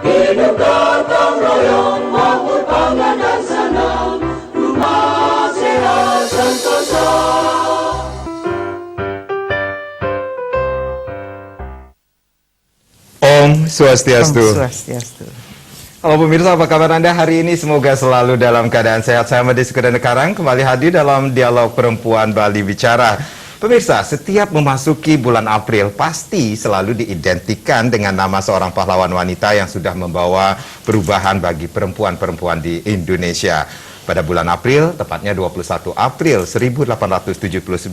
Hidup gotong royong, makmur pangan dan senang, rumah sehat sentosa. Om Swastiastu. Om Swastiastu. Halo pemirsa, apa kabar Anda hari ini? Semoga selalu dalam keadaan sehat. Saya Made Sukadana Karang kembali hadir dalam Dialog Perempuan Bali Bicara. Pemirsa, setiap memasuki bulan April pasti selalu diidentikan dengan nama seorang pahlawan wanita yang sudah membawa perubahan bagi perempuan-perempuan di Indonesia. Pada bulan April, tepatnya 21 April 1879,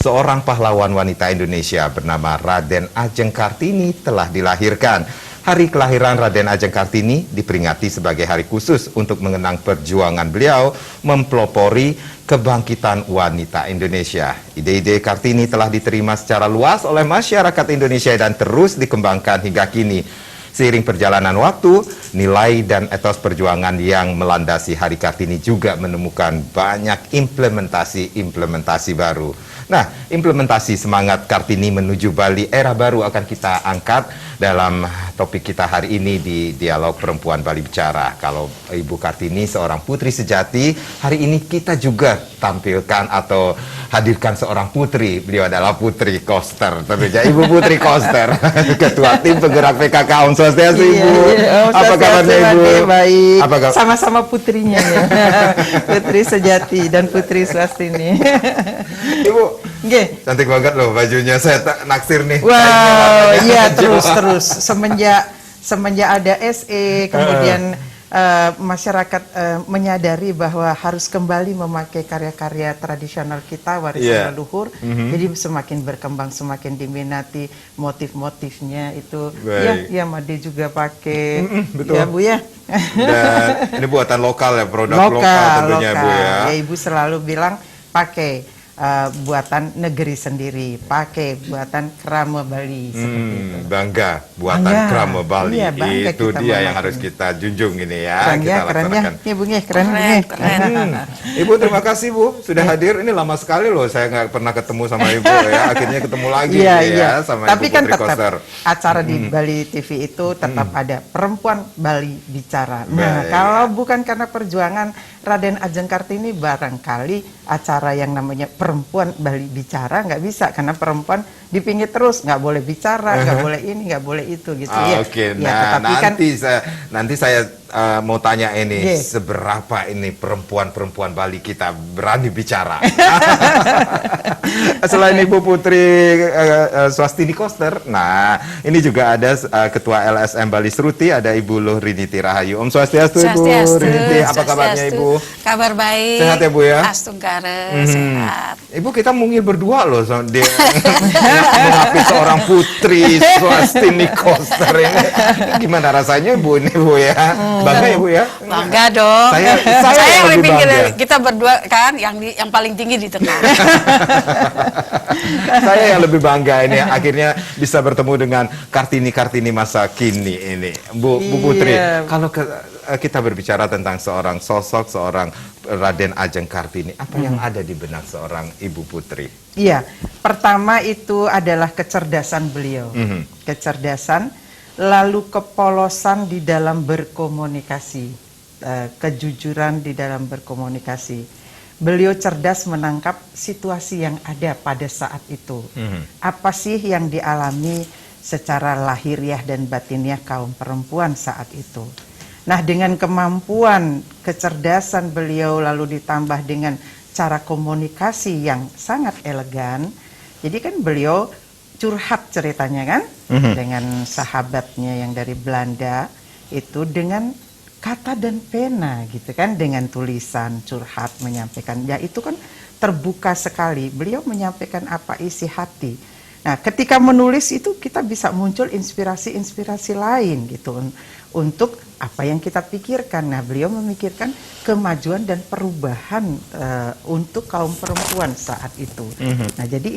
seorang pahlawan wanita Indonesia bernama Raden Ajeng Kartini telah dilahirkan. Hari kelahiran Raden Ajeng Kartini diperingati sebagai hari khusus untuk mengenang perjuangan beliau mempelopori kebangkitan wanita Indonesia. Ide-ide Kartini telah diterima secara luas oleh masyarakat Indonesia dan terus dikembangkan hingga kini. Seiring perjalanan waktu, nilai dan etos perjuangan yang melandasi Hari Kartini juga menemukan banyak implementasi baru. Nah, implementasi semangat Kartini menuju Bali era baru akan kita angkat dalam topik kita hari ini di Dialog Perempuan Bali Bicara. Kalau Ibu Kartini seorang putri sejati, hari ini kita juga tampilkan atau hadirkan seorang putri. Beliau adalah Putri Koster, tentunya Ibu Putri Koster, Ketua Tim Penggerak PKK. Om Swastiastu, Ibu. Apa kabarnya, Ibu? Baik. Apa kabar? Sama-sama putrinya ya. Putri sejati dan Putri Swastini. Ibu, cantik banget loh bajunya, saya naksir nih. Wow, iya terus semenjak ada SE, kemudian masyarakat menyadari bahwa harus kembali memakai karya-karya tradisional kita, warisan leluhur. Jadi semakin berkembang, semakin diminati motif-motifnya itu. Ya Made juga pakai. Betul. Ya Bu ya. Dan ini buatan lokal ya, produk lokal tentunya Bu ya. Ya Ibu selalu bilang pakai buatan negeri sendiri, pakai buatan Krama Bali seperti itu. Bangga buatan Krama Bali. Iya, bangga itu kita dia yang harus kita junjung ini ya. Keren kita ya, keren ya. Iya Bu, keren. Ibu terima kasih Bu sudah hadir. Ini lama sekali loh saya nggak pernah ketemu sama Ibu ya. Akhirnya ketemu lagi ya sama Tapi Ibu kan Putri tetap Koster. acara di Bali TV itu tetap ada Perempuan Bali Bicara. Nah, kalau bukan karena perjuangan Raden Ajeng Kartini, barangkali acara yang namanya Perempuan Bali Bicara nggak bisa, karena perempuan dipinggir terus, nggak boleh bicara, nggak boleh ini, nggak boleh itu gitu ya. Oke, Ya, nah tetapi nanti saya mau tanya ini, seberapa ini perempuan-perempuan Bali kita berani bicara? Selain Ibu Putri Swastini Koster, nah ini juga ada Ketua LSM Bali Sruti, ada Ibu Luhriniti Rahayu. Om Swastiastu, Ibu Luhriniti, apa kabarnya Ibu? Kabar baik. Sehat ya Bu ya? Astungkare, sehat. Ibu, kita mungil berdua loh, dia mengakui seorang Putri Swastini Koster ini. Gimana rasanya Bu ini Bu ya? Bangga ya Bu ya? Bangga dong. Saya yang lebih lebih bangga. kita berdua kan yang paling tinggi di tengah. Saya yang lebih bangga ini akhirnya bisa bertemu dengan Kartini masa kini ini. Bu Putri, kalau kita berbicara tentang seorang sosok, seorang Raden Ajeng Kartini, apa yang ada di benak seorang Ibu Putri? Iya, pertama itu adalah kecerdasan beliau. Kecerdasan, lalu kepolosan di dalam berkomunikasi, kejujuran di dalam berkomunikasi. Beliau cerdas menangkap situasi yang ada pada saat itu. Apa sih yang dialami secara lahiriah dan batiniah kaum perempuan saat itu. Nah, dengan kemampuan, kecerdasan beliau lalu ditambah dengan cara komunikasi yang sangat elegan. Jadi kan beliau curhat ceritanya kan dengan sahabatnya yang dari Belanda itu dengan kata dan pena gitu kan, dengan tulisan curhat menyampaikan. Ya itu kan terbuka sekali. Beliau menyampaikan apa isi hati. Nah, ketika menulis itu kita bisa muncul inspirasi-inspirasi lain gitu untuk apa yang kita pikirkan. Nah, beliau memikirkan kemajuan dan perubahan untuk kaum perempuan saat itu. Nah, jadi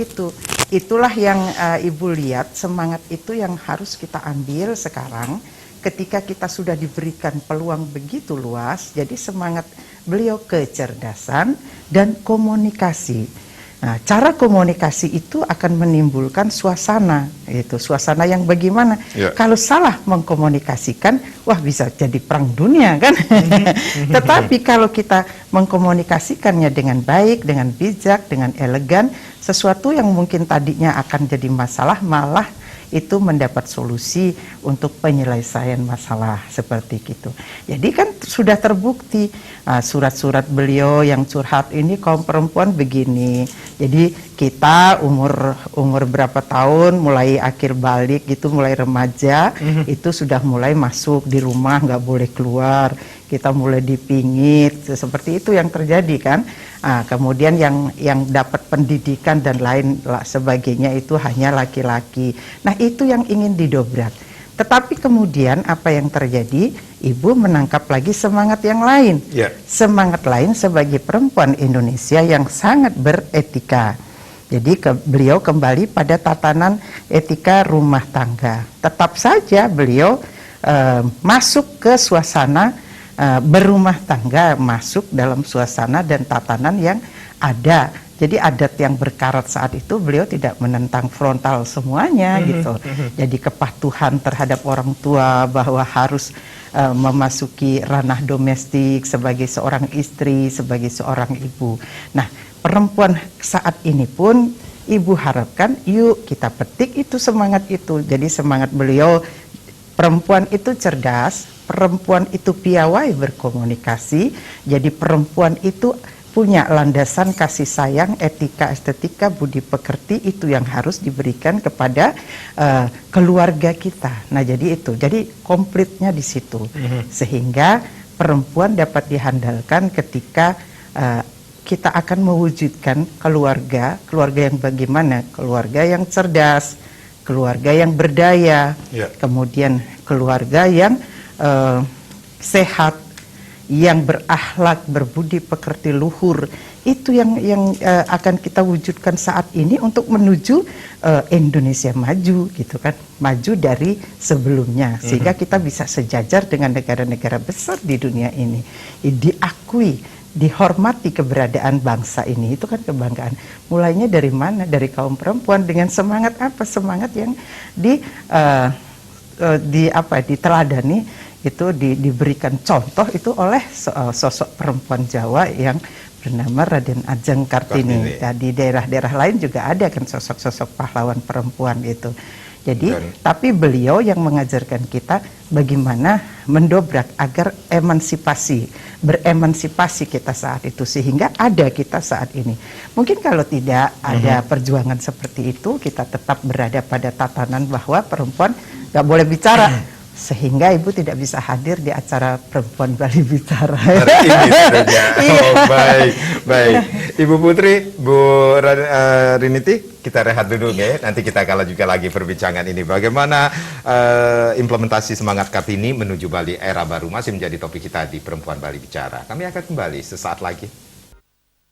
itulah yang Ibu lihat, semangat itu yang harus kita ambil sekarang ketika kita sudah diberikan peluang begitu luas. Jadi semangat beliau kecerdasan dan komunikasi. Nah, cara komunikasi itu akan menimbulkan suasana, itu suasana yang bagaimana? Ya. Kalau salah mengkomunikasikan, wah bisa jadi perang dunia kan? Tetapi kalau kita mengkomunikasikannya dengan baik, dengan bijak, dengan elegan, sesuatu yang mungkin tadinya akan jadi masalah malah itu mendapat solusi untuk penyelesaian masalah seperti itu. Jadi kan sudah terbukti surat-surat beliau yang curhat ini kaum perempuan begini. Jadi kita umur berapa tahun mulai akhir balik gitu, mulai remaja itu sudah mulai masuk di rumah nggak boleh keluar. Kita mulai dipingit seperti itu yang terjadi kan. Kemudian yang dapat pendidikan dan lain sebagainya itu hanya laki-laki. Nah itu yang ingin didobrak. Tetapi kemudian apa yang terjadi? Ibu menangkap lagi semangat yang lain. Ya. Semangat lain sebagai perempuan Indonesia yang sangat beretika. Jadi beliau kembali pada tatanan etika rumah tangga. Tetap saja beliau masuk ke suasana berumah tangga, masuk dalam suasana dan tatanan yang ada. Jadi adat yang berkarat saat itu beliau tidak menentang frontal semuanya gitu. Jadi kepatuhan terhadap orang tua bahwa harus memasuki ranah domestik sebagai seorang istri, sebagai seorang ibu. Nah, perempuan saat ini pun ibu harapkan yuk kita petik itu semangat itu. Jadi semangat beliau, perempuan itu cerdas, perempuan itu piawai berkomunikasi, jadi perempuan itu punya landasan kasih sayang, etika, estetika, budi pekerti itu yang harus diberikan kepada keluarga kita. Nah jadi itu, jadi komplitnya di situ, sehingga perempuan dapat dihandalkan ketika kita akan mewujudkan keluarga yang bagaimana, keluarga yang cerdas, keluarga yang berdaya, kemudian keluarga yang sehat, yang berakhlak, berbudi pekerti luhur. Itu yang akan kita wujudkan saat ini untuk menuju Indonesia maju gitu kan, maju dari sebelumnya sehingga kita bisa sejajar dengan negara-negara besar di dunia ini, diakui, dihormati keberadaan bangsa ini. Itu kan kebanggaan. Mulainya dari mana? Dari kaum perempuan dengan semangat apa? Semangat yang diteladani, itu diberikan contoh itu oleh sosok perempuan Jawa yang bernama Raden Ajeng Kartini. Nah, di daerah-daerah lain juga ada kan sosok-sosok pahlawan perempuan itu. Jadi, tapi beliau yang mengajarkan kita bagaimana mendobrak agar beremansipasi kita saat itu sehingga ada kita saat ini. Mungkin kalau tidak ada perjuangan seperti itu, kita tetap berada pada tatanan bahwa perempuan nggak boleh bicara. Sehingga ibu tidak bisa hadir di acara Perempuan Bali Bicara. Hari ini saja. Oh, baik. Ibu Putri, Bu Riniti, kita rehat dulu ya. Nanti kita akan lanjutkan lagi perbincangan ini. Bagaimana implementasi semangat Kartini menuju Bali era baru masih menjadi topik kita di Perempuan Bali Bicara. Kami akan kembali sesaat lagi.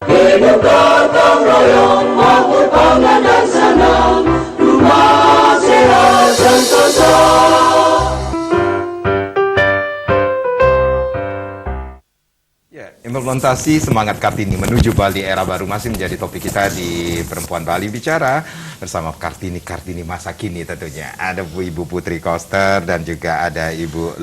Hidup gotong royong, makmur pangan dan senang, rumah sehat sentosa. Implementasi semangat Kartini menuju Bali era baru masih menjadi topik kita di Perempuan Bali Bicara bersama Kartini masa kini tentunya. Ada Ibu Putri Koster dan juga ada Ibu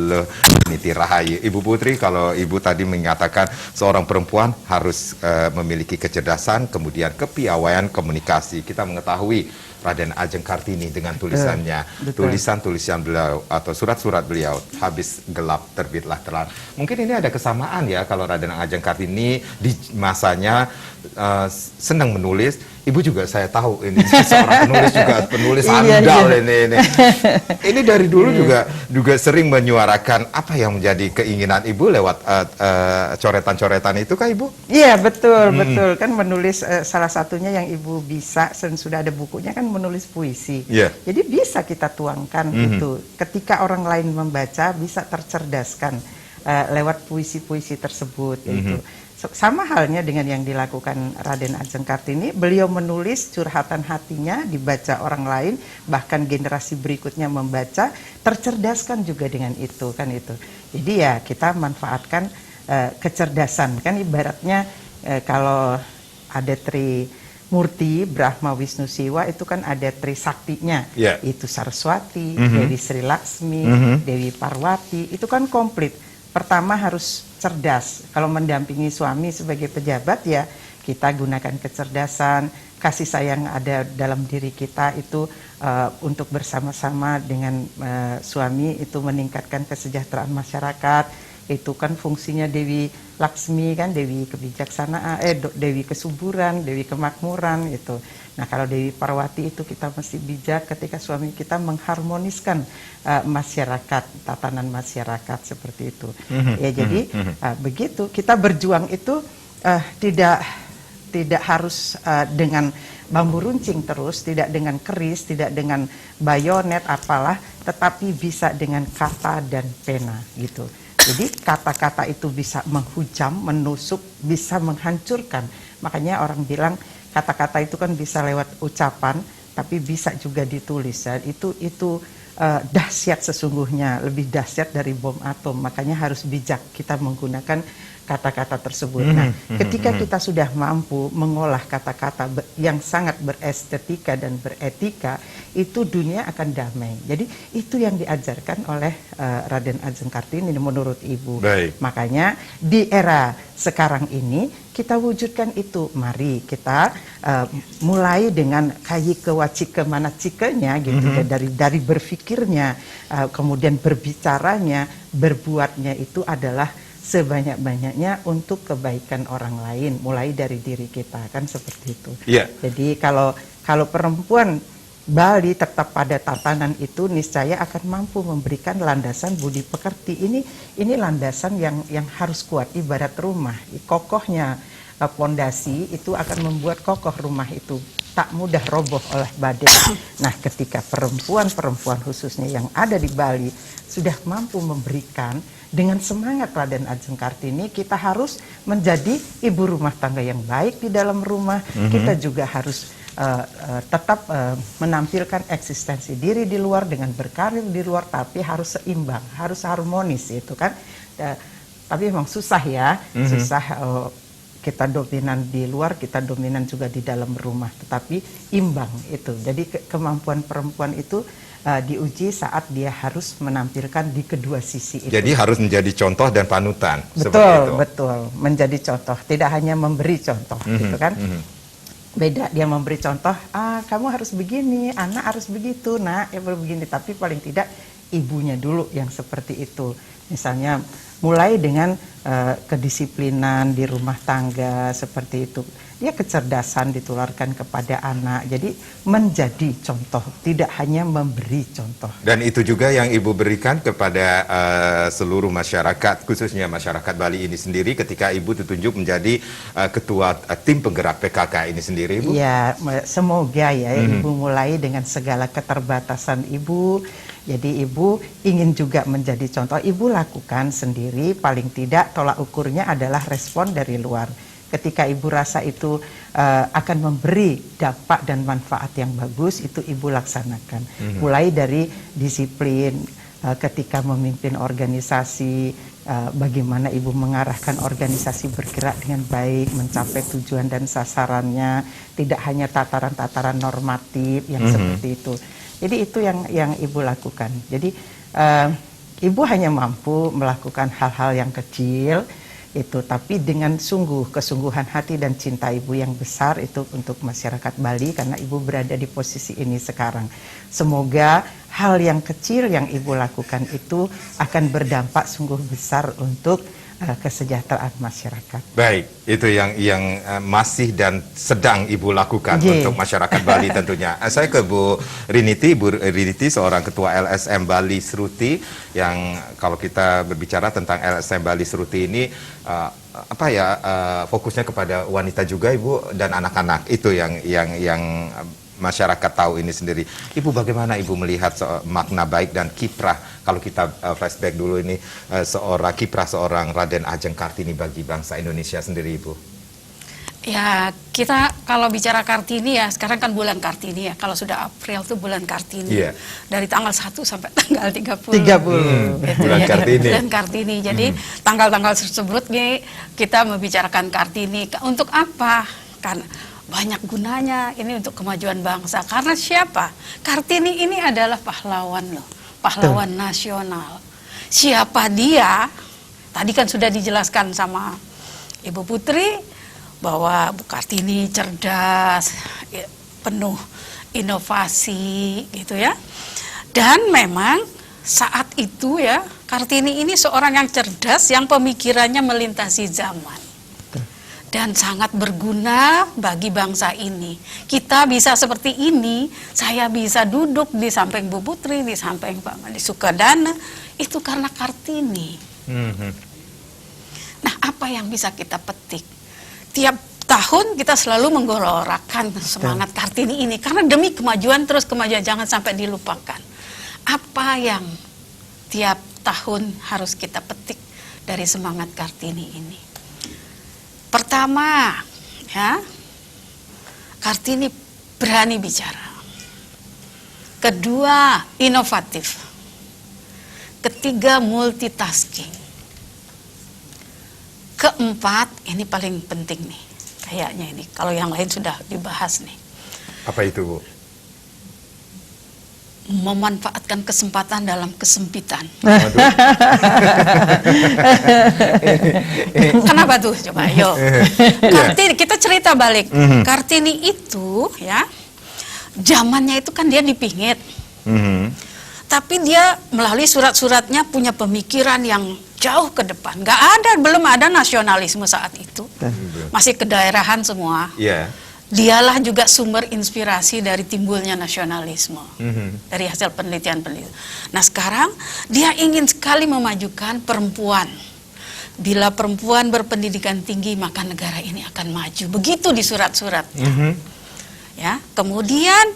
Niti Rahayu. Ibu Putri, kalau Ibu tadi mengatakan seorang perempuan harus memiliki kecerdasan, kemudian kepiawaian komunikasi. Kita mengetahui Raden Ajeng Kartini dengan tulisannya, tulisan-tulisan beliau atau surat-surat beliau, habis gelap terbitlah terang. Mungkin ini ada kesamaan ya, kalau Raden Ajeng Kartini di masanya senang menulis. Ibu juga saya tahu ini seorang penulis andal ini. Ini dari dulu juga sering menyuarakan apa yang menjadi keinginan Ibu lewat coretan-coretan itu kah Ibu? Iya betul kan menulis salah satunya yang Ibu bisa dan sudah ada bukunya kan menulis puisi. Jadi bisa kita tuangkan itu ketika orang lain membaca bisa tercerdaskan lewat puisi-puisi tersebut gitu. Sama halnya dengan yang dilakukan Raden Ajeng Kartini, beliau menulis curhatan hatinya, dibaca orang lain, bahkan generasi berikutnya membaca, tercerdaskan juga dengan itu kan itu. Jadi ya kita manfaatkan kecerdasan kan ibaratnya kalau ada Murti, Brahma, Wisnu, Siwa itu kan ada Trisaktinya. Yeah. Itu Saraswati, Dewi Sri Laksmi, Dewi Parwati, itu kan komplit. Pertama harus cerdas. Kalau mendampingi suami sebagai pejabat ya kita gunakan kecerdasan, kasih sayang ada dalam diri kita itu untuk bersama-sama dengan suami itu meningkatkan kesejahteraan masyarakat. Itu kan fungsinya Dewi Laksmi kan, Dewi kebijaksanaan, Dewi kesuburan, Dewi kemakmuran itu. Nah kalau Dewi Parwati itu kita mesti bijak ketika suami kita mengharmoniskan masyarakat, tatanan masyarakat seperti itu. Ya jadi begitu kita berjuang itu tidak harus dengan bambu runcing terus, tidak dengan keris, tidak dengan bayonet apalah, tetapi bisa dengan kata dan pena gitu. Jadi kata-kata itu bisa menghujam, menusuk, bisa menghancurkan. Makanya orang bilang kata-kata itu kan bisa lewat ucapan, tapi bisa juga ditulis. Dan itu dahsyat sesungguhnya, lebih dahsyat dari bom atom. Makanya harus bijak kita menggunakan kata-kata tersebut. Nah, ketika kita sudah mampu mengolah kata-kata yang sangat berestetika dan beretika, itu dunia akan damai. Jadi itu yang diajarkan oleh Raden Ajeng Kartini menurut Ibu. Baik. Makanya di era sekarang ini kita wujudkan itu. Mari kita mulai dengan kayi kewacik kemana cikanya gitu, dari berpikirnya, kemudian berbicaranya, berbuatnya itu adalah sebanyak-banyaknya untuk kebaikan orang lain, mulai dari diri kita, kan seperti itu. Iya. Jadi kalau perempuan Bali tetap pada tatanan itu, niscaya akan mampu memberikan landasan budi pekerti. Ini landasan yang harus kuat, ibarat rumah. Kokohnya pondasi itu akan membuat kokoh rumah itu, tak mudah roboh oleh badai. Nah, ketika perempuan khususnya yang ada di Bali sudah mampu memberikan dengan semangat Raden Ajeng Kartini, kita harus menjadi ibu rumah tangga yang baik di dalam rumah. Kita juga harus tetap menampilkan eksistensi diri di luar dengan berkarir di luar, tapi harus seimbang, harus harmonis itu kan. Tapi memang susah ya, susah. Kita dominan di luar, kita dominan juga di dalam rumah, tetapi imbang itu. Jadi kemampuan perempuan itu diuji saat dia harus menampilkan di kedua sisi itu. Jadi harus menjadi contoh dan panutan. Betul, menjadi contoh. Tidak hanya memberi contoh, gitu kan? Beda dia memberi contoh, kamu harus begini, anak harus begitu, nak ya begini. Tapi paling tidak ibunya dulu yang seperti itu. Misalnya mulai dengan kedisiplinan di rumah tangga seperti itu. Dia kecerdasan ditularkan kepada anak. Jadi menjadi contoh, tidak hanya memberi contoh. Dan itu juga yang Ibu berikan kepada seluruh masyarakat, khususnya masyarakat Bali ini sendiri ketika Ibu ditunjuk menjadi ketua tim penggerak PKK ini sendiri, Ibu. Ya, semoga ya Ibu mulai dengan segala keterbatasan Ibu. Jadi Ibu ingin juga menjadi contoh. Ibu lakukan sendiri, paling tidak tolak ukurnya adalah respon dari luar. Ketika Ibu rasa itu akan memberi dampak dan manfaat yang bagus, itu Ibu laksanakan. Mulai dari disiplin, ketika memimpin organisasi, bagaimana Ibu mengarahkan organisasi bergerak dengan baik, mencapai tujuan dan sasarannya, tidak hanya tataran-tataran normatif yang seperti itu. Jadi itu yang Ibu lakukan. Jadi Ibu hanya mampu melakukan hal-hal yang kecil itu, tapi dengan kesungguhan hati dan cinta Ibu yang besar itu untuk masyarakat Bali, karena Ibu berada di posisi ini sekarang. Semoga hal yang kecil yang Ibu lakukan itu akan berdampak sungguh besar untuk kesejahteraan masyarakat. Baik, itu yang masih dan sedang Ibu lakukan untuk masyarakat Bali tentunya. Saya ke Bu Riniti. Bu Riniti seorang ketua LSM Bali Sruti, yang kalau kita berbicara tentang LSM Bali Sruti ini fokusnya kepada wanita juga, Ibu, dan anak-anak. Itu yang masyarakat tahu ini sendiri. Ibu, bagaimana Ibu melihat makna baik dan kiprah, kalau kita flashback dulu ini, kiprah seorang Raden Ajeng Kartini bagi bangsa Indonesia sendiri, Ibu? Ya, kita kalau bicara Kartini ya, sekarang kan bulan Kartini ya. Kalau sudah April tuh bulan Kartini. Yeah. Dari tanggal 1 sampai tanggal 30. Bulan ya, Kartini. Bulan Kartini. Jadi tanggal-tanggal tersebut kita membicarakan Kartini. Untuk apa? Kan banyak gunanya ini untuk kemajuan bangsa. Karena siapa? Kartini ini adalah pahlawan loh, pahlawan nasional. Siapa dia? Tadi kan sudah dijelaskan sama Ibu Putri bahwa Bu Kartini cerdas, penuh inovasi gitu ya. Dan memang saat itu ya, Kartini ini seorang yang cerdas, yang pemikirannya melintasi zaman. Dan sangat berguna bagi bangsa ini. Kita bisa seperti ini, saya bisa duduk di samping Bu Putri, di samping Pak Madi Sukadana, itu karena Kartini. Nah, apa yang bisa kita petik? Tiap tahun kita selalu menggelorakan semangat Kartini ini, karena demi kemajuan, terus kemajuan, jangan sampai dilupakan. Apa yang tiap tahun harus kita petik dari semangat Kartini ini? Pertama, ya, Kartini berani bicara. Kedua, inovatif. Ketiga, multitasking. Keempat, ini paling penting nih, kayaknya ini. Kalau yang lain sudah dibahas nih. Apa itu, Bu? Memanfaatkan kesempatan dalam kesempitan. Kenapa tuh? Coba, yuk. Kartini, kita cerita balik. Kartini itu, ya, zamannya itu kan dia dipingit. Tapi dia melalui surat-suratnya punya pemikiran yang jauh ke depan. Belum ada nasionalisme saat itu. Masih kedaerahan semua. Iya. Dialah juga sumber inspirasi dari timbulnya nasionalisme dari hasil penelitian-penelitian. Nah, sekarang dia ingin sekali memajukan perempuan. Bila perempuan berpendidikan tinggi, maka negara ini akan maju. Begitu di surat-suratnya. Ya, kemudian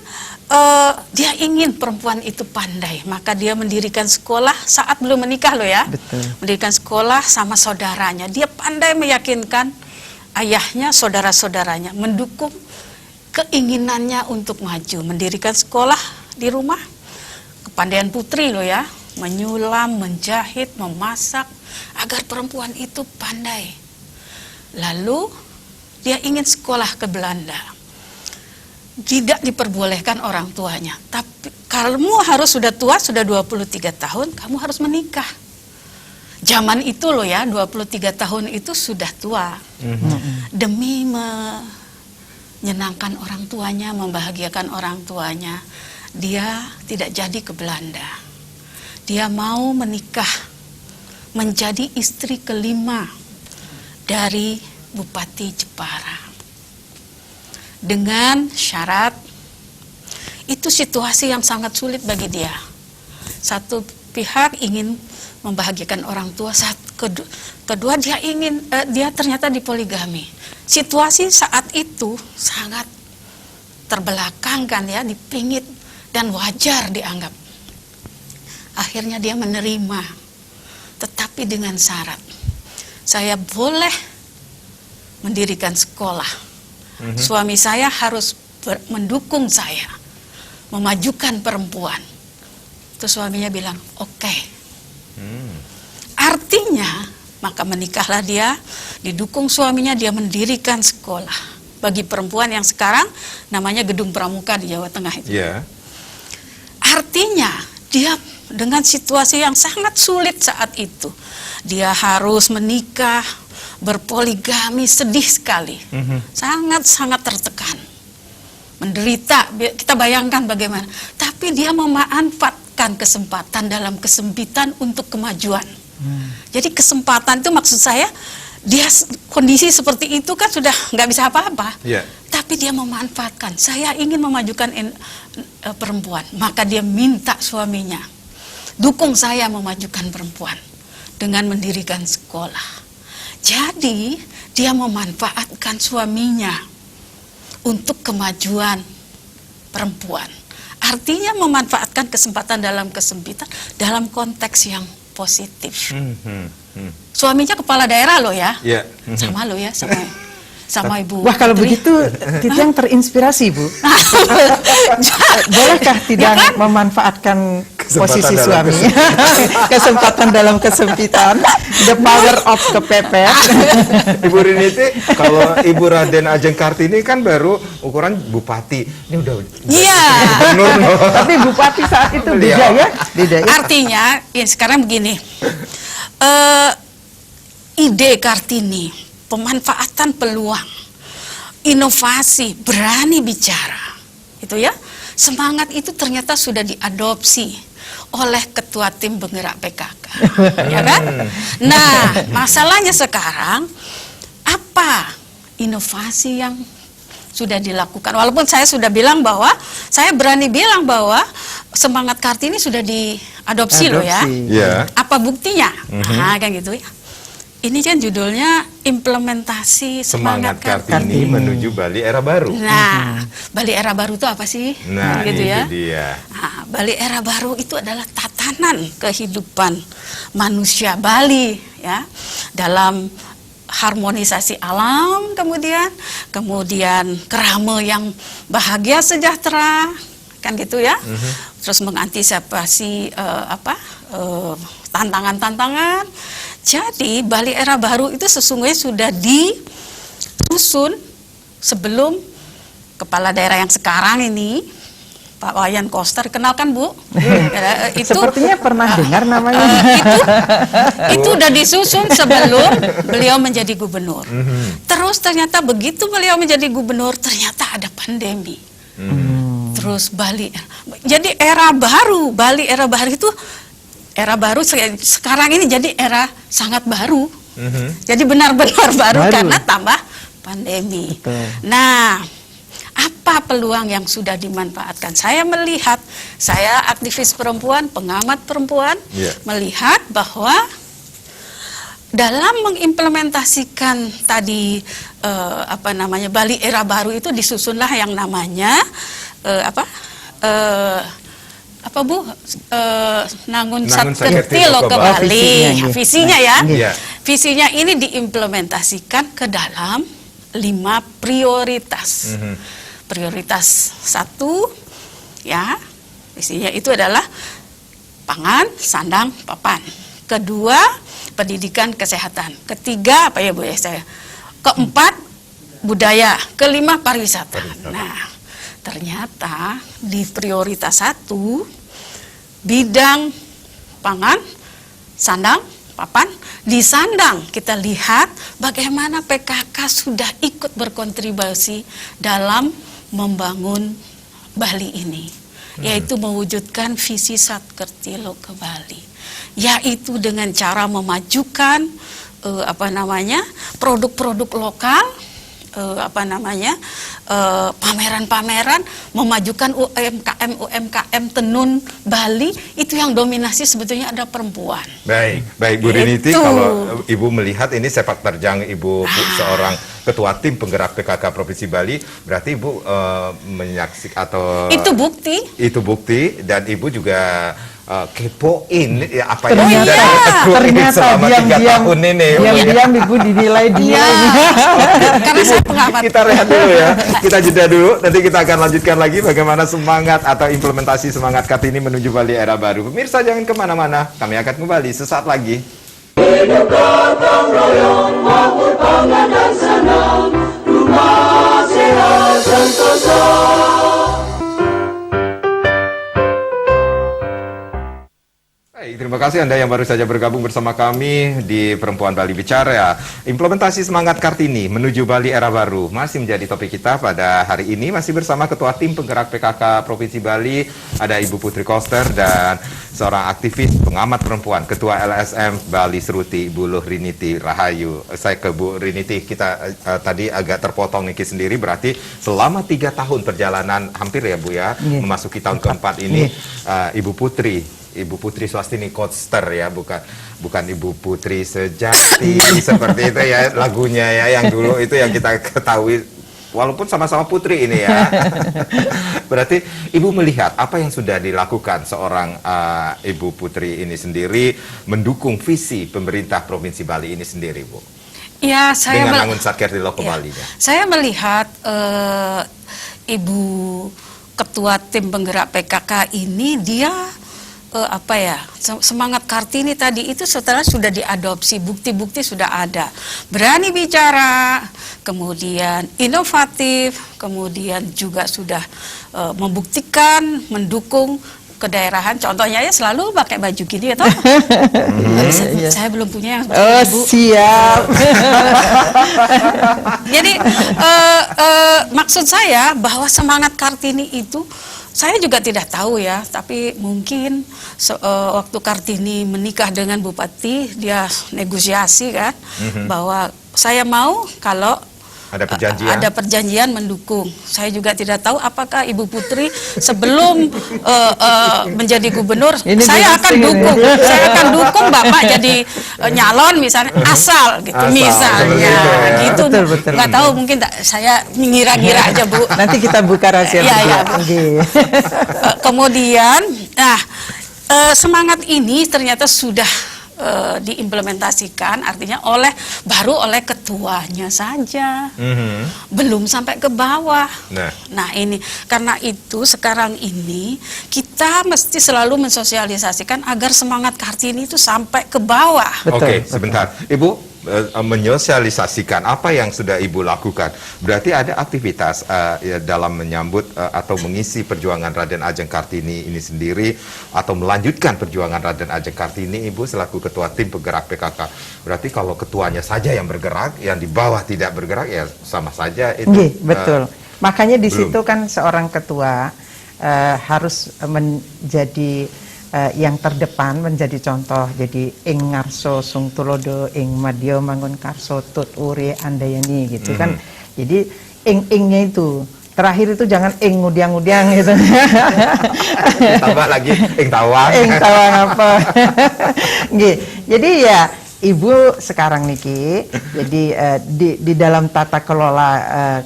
dia ingin perempuan itu pandai, maka dia mendirikan sekolah saat belum menikah loh ya. Betul. Mendirikan sekolah sama saudaranya. Dia pandai meyakinkan ayahnya, saudara-saudaranya, mendukung keinginannya untuk maju, mendirikan sekolah di rumah. Kepandaian Putri loh ya, menyulam, menjahit, memasak, agar perempuan itu pandai. Lalu dia ingin sekolah ke Belanda. Tidak diperbolehkan orang tuanya, tapi kamu harus sudah tua, sudah 23 tahun, kamu harus menikah. Zaman itu loh ya, 23 tahun itu sudah tua. Demi menyenangkan orang tuanya, membahagiakan orang tuanya, dia tidak jadi ke Belanda. Dia mau menikah, menjadi istri kelima dari Bupati Jepara. Dengan syarat, itu situasi yang sangat sulit bagi dia. Satu pihak ingin membahagiakan orang tua, kedua dia ternyata dipoligami. Situasi saat itu sangat terbelakangkan ya, dipingit dan wajar dianggap. Akhirnya dia menerima, tetapi dengan syarat, saya boleh mendirikan sekolah. Suami saya harus mendukung saya, memajukan perempuan. Terus suaminya bilang, oke. Artinya, maka menikahlah dia, didukung suaminya, dia mendirikan sekolah bagi perempuan yang sekarang namanya Gedung Pramuka di Jawa Tengah itu. Yeah. Artinya, dia dengan situasi yang sangat sulit saat itu, dia harus menikah, berpoligami, sedih sekali, sangat-sangat tertekan, menderita. Kita bayangkan bagaimana. Tapi dia memanfaatkan kesempatan dalam kesempitan untuk kemajuan. Jadi kesempatan itu maksud saya, dia kondisi seperti itu kan sudah nggak bisa apa-apa. Yeah. Tapi dia memanfaatkan. Saya ingin memajukan perempuan, maka dia minta suaminya, dukung saya memajukan perempuan dengan mendirikan sekolah. Jadi dia memanfaatkan suaminya untuk kemajuan perempuan. Artinya memanfaatkan kesempatan dalam kesempitan dalam konteks yang positif. Suaminya kepala daerah loh ya, sama lo ya, sama Ibu. Wah, kalau Putri. begitu Tidang terinspirasi, Bu. Bolehkah Tidang Ya kan? memanfaatkan posisi dalam suami. Kesempatan dalam kesempitan, the power of kepepet. Ibu Riniti, kalau Ibu Raden Ajeng Kartini kan baru ukuran bupati. Ini udah Iya. gubernur loh. Tapi bupati saat itu beda Beliau. ya? Beda ya? Artinya, ya sekarang begini, ide Kartini, pemanfaatan peluang, inovasi, berani bicara, itu ya, semangat itu ternyata sudah diadopsi oleh ketua tim penggerak PKK, ya kan? Nah, masalahnya sekarang apa inovasi yang sudah dilakukan? Walaupun saya sudah bilang bahwa saya berani bilang bahwa semangat Kartini sudah diadopsi loh ya. Adopsi. Ya. Apa buktinya? Nah, kan gitu ya. Ini kan judulnya implementasi Semangat semangat Kartini menuju Bali era baru. Nah, Bali era baru itu apa sih? Nah, gitu itu ya. dia. Nah, Bali era baru itu adalah tatanan kehidupan manusia Bali ya, dalam harmonisasi alam, kemudian kerama yang bahagia sejahtera, kan gitu ya. Terus mengantisipasi tantangan-tantangan. Jadi Bali era baru itu sesungguhnya sudah disusun sebelum kepala daerah yang sekarang ini, Pak Wayan Koster, kenalkan Bu? Itu Sepertinya pernah dengar namanya. itu udah disusun sebelum beliau menjadi gubernur. Terus ternyata begitu beliau menjadi gubernur, ternyata ada pandemi. Terus Bali, jadi era baru, Bali era baru itu era baru sekarang ini jadi era sangat baru. Jadi benar-benar baru karena tambah pandemi. Betul. Nah, apa peluang yang sudah dimanfaatkan? Saya melihat, saya aktivis perempuan, pengamat perempuan, melihat bahwa dalam mengimplementasikan tadi Bali era baru itu disusunlah yang namanya Nangun Satkirti Loka Bali. Visinya ya. Iya. Visinya ini diimplementasikan ke dalam 5 prioritas. Prioritas 1 ya, visinya itu adalah pangan, sandang, papan. Kedua, pendidikan, kesehatan. Ketiga, apa ya Bu ya saya? Keempat, budaya. Kelima, pariwisata. Nah, ternyata di prioritas 1 bidang pangan, sandang, papan, di sandang kita lihat bagaimana PKK sudah ikut berkontribusi dalam membangun Bali ini, yaitu mewujudkan visi Satkirti Loka Bali, yaitu dengan cara memajukan produk-produk lokal, pameran-pameran, memajukan UMKM tenun Bali, itu yang dominasi sebetulnya ada perempuan. Baik Bu Riniti, kalau Ibu melihat ini sepak terjang Ibu seorang ketua tim penggerak PKK Provinsi Bali, berarti Ibu menyaksikan atau itu bukti dan Ibu juga kepoin ya apa yang ternyata selama 3 tahun ini. Diam-diam Ibu dinilai. Karena saya pengamat. Kita rehat dulu ya, kita jeda dulu, nanti kita akan lanjutkan lagi bagaimana semangat atau implementasi semangat Kartini menuju Bali era baru. Pemirsa jangan kemana-mana, kami akan kembali sesaat lagi. Hidup gotong royong, makmur pangan dan senang, rumah sehat sentosa. Terima kasih Anda yang baru saja bergabung bersama kami di Perempuan Bali Bicara. Implementasi semangat Kartini menuju Bali era baru masih menjadi topik kita pada hari ini. Masih bersama Ketua Tim Penggerak PKK Provinsi Bali, ada Ibu Putri Koster, dan seorang aktivis pengamat perempuan, Ketua LSM Bali Seruti, Bu Luh Riniti Rahayu. Saya ke Bu Riniti, kita tadi agak terpotong Niki sendiri, berarti selama 3 tahun perjalanan hampir ya Bu ya, memasuki tahun keempat ini, Ibu Putri Swastini Koster ya, bukan Ibu Putri Sejati seperti itu ya lagunya ya, yang dulu itu yang kita ketahui, walaupun sama-sama putri ini ya. Berarti Ibu melihat apa yang sudah dilakukan seorang Ibu Putri ini sendiri mendukung visi pemerintah Provinsi Bali ini sendiri, Bu. Ya, saya dengan Nangun Satkirti Loka Bali. Saya melihat Ibu Ketua Tim Penggerak PKK ini dia semangat Kartini tadi itu setelah sudah diadopsi, bukti-bukti sudah ada, berani bicara, kemudian inovatif, kemudian juga sudah membuktikan, mendukung kedaerahan. Contohnya ya selalu pakai baju gini ya toh. Saya belum punya yang seperti Ibu. Siap. Jadi maksud saya bahwa semangat Kartini itu saya juga tidak tahu ya, tapi mungkin waktu Kartini menikah dengan Bupati, dia negosiasi kan, bahwa saya mau kalau ada perjanjian mendukung. Saya juga tidak tahu apakah Ibu Putri sebelum menjadi gubernur, saya akan dukung. Saya akan dukung Bapak jadi nyalon misalnya, asal gitu misalnya. Gitu. Betul. Nggak tahu, mungkin saya ngira-ngira aja Bu. Nanti kita buka rahasia. Ya. Kemudian, semangat ini ternyata sudah diimplementasikan, artinya baru oleh ketuanya saja, belum sampai ke bawah. Nah ini karena itu sekarang ini kita mesti selalu mensosialisasikan agar semangat Kartini itu sampai ke bawah. Oke, sebentar, Ibu. Menyosialisasikan apa yang sudah Ibu lakukan. Berarti ada aktivitas dalam menyambut atau mengisi perjuangan Raden Ajeng Kartini ini sendiri, atau melanjutkan perjuangan Raden Ajeng Kartini, Ibu selaku ketua tim penggerak PKK. Berarti kalau ketuanya saja yang bergerak, yang di bawah tidak bergerak, ya sama saja itu. Betul. Makanya di situ kan seorang ketua harus menjadi yang terdepan, menjadi contoh. Jadi ing ngarso sung tulodo, ing madya mangun karso tut uri andayani gitu kan. Jadi ing-ingnya itu terakhir itu jangan ing ngudiang-ngudiang gitu. Tambah lagi ing tawang. Ing tawang apa. Jadi ya Ibu sekarang niki, jadi di dalam tata kelola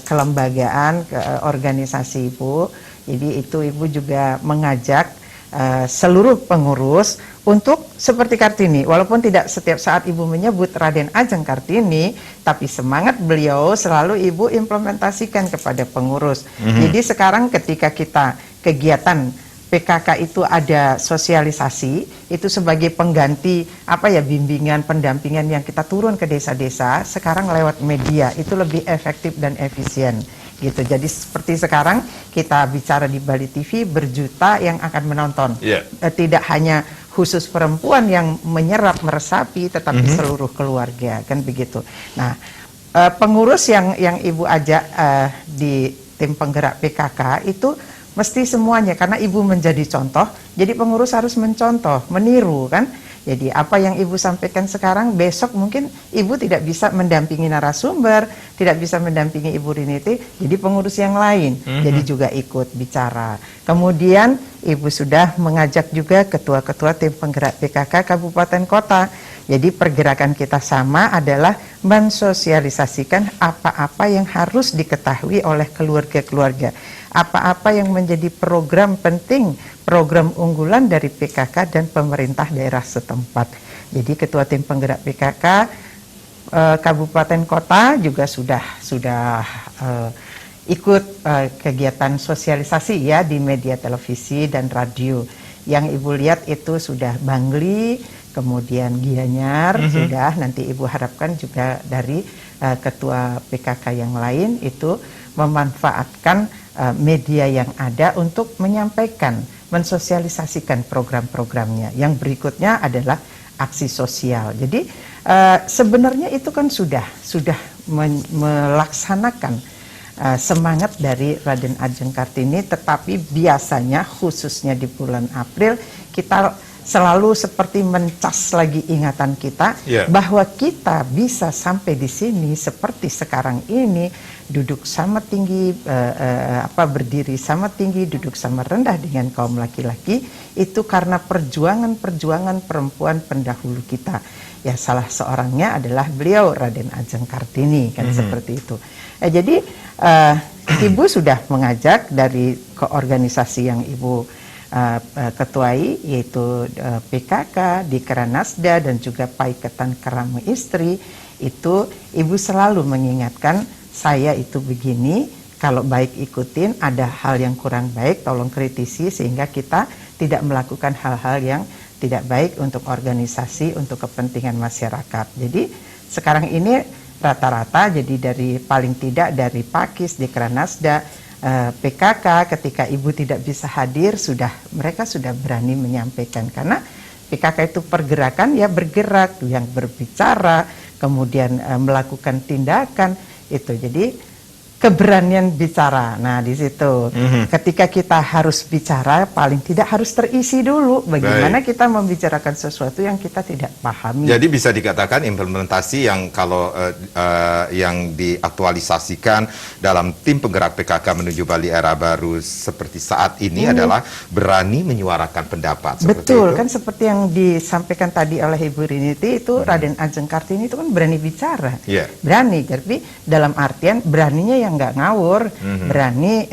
kelembagaan, organisasi Ibu, jadi itu Ibu juga mengajak seluruh pengurus untuk seperti Kartini, walaupun tidak setiap saat Ibu menyebut Raden Ajeng Kartini, tapi semangat beliau selalu Ibu implementasikan kepada pengurus. Jadi sekarang ketika kita kegiatan PKK itu ada sosialisasi, itu sebagai pengganti bimbingan, pendampingan yang kita turun ke desa-desa, sekarang lewat media itu lebih efektif dan efisien. Gitu. Jadi seperti sekarang kita bicara di Bali TV, berjuta yang akan menonton. Tidak hanya khusus perempuan yang menyerap meresapi, tetapi seluruh keluarga, kan begitu. Nah, pengurus yang Ibu ajak di tim penggerak PKK itu mesti semuanya, karena Ibu menjadi contoh, jadi pengurus harus mencontoh, meniru kan. Jadi apa yang Ibu sampaikan sekarang, besok mungkin Ibu tidak bisa mendampingi narasumber, tidak bisa mendampingi Ibu Riniti, jadi pengurus yang lain jadi juga ikut bicara. Kemudian Ibu sudah mengajak juga ketua-ketua tim penggerak PKK kabupaten kota. Jadi pergerakan kita sama adalah mensosialisasikan apa-apa yang harus diketahui oleh keluarga-keluarga, apa-apa yang menjadi program penting, program unggulan dari PKK dan pemerintah daerah setempat. Jadi ketua tim penggerak PKK kabupaten kota juga sudah ikut kegiatan sosialisasi ya di media televisi dan radio. Yang Ibu lihat itu sudah Bangli, kemudian Gianyar, sudah nanti Ibu harapkan juga dari ketua PKK yang lain itu memanfaatkan media yang ada untuk menyampaikan, mensosialisasikan program-programnya. Yang berikutnya adalah aksi sosial. Jadi sebenarnya itu kan sudah melaksanakan semangat dari Raden Ajeng Kartini, tetapi biasanya khususnya di bulan April kita selalu seperti mencas lagi ingatan kita bahwa kita bisa sampai di sini seperti sekarang ini, duduk sama tinggi, berdiri sama tinggi, duduk sama rendah dengan kaum laki-laki, itu karena perjuangan perempuan pendahulu kita. Ya salah seorangnya adalah beliau Raden Ajeng Kartini kan seperti itu. Jadi Ibu sudah mengajak dari keorganisasi yang Ibu ketuai, yaitu PKK, Dikranasda dan juga Paiketan Keramu Istri, itu Ibu selalu mengingatkan saya itu begini, kalau baik ikutin, ada hal yang kurang baik tolong kritisi sehingga kita tidak melakukan hal-hal yang tidak baik untuk organisasi, untuk kepentingan masyarakat. Jadi sekarang ini rata-rata jadi dari paling tidak dari Pakis, Dekranasda, PKK ketika Ibu tidak bisa hadir mereka sudah berani menyampaikan, karena PKK itu pergerakan ya bergerak, yang berbicara, kemudian melakukan tindakan itu. Jadi keberanian bicara. Nah, di situ ketika kita harus bicara, paling tidak harus terisi dulu bagaimana kita membicarakan sesuatu yang kita tidak pahami. Jadi bisa dikatakan implementasi yang kalau yang diaktualisasikan dalam tim penggerak PKK menuju Bali era baru seperti saat ini adalah berani menyuarakan pendapat. Betul, kan seperti yang disampaikan tadi oleh Ibu Riniti itu, Raden Ajeng Kartini itu kan berani bicara, berani. Jadi dalam artian beraninya yang nggak ngawur, berani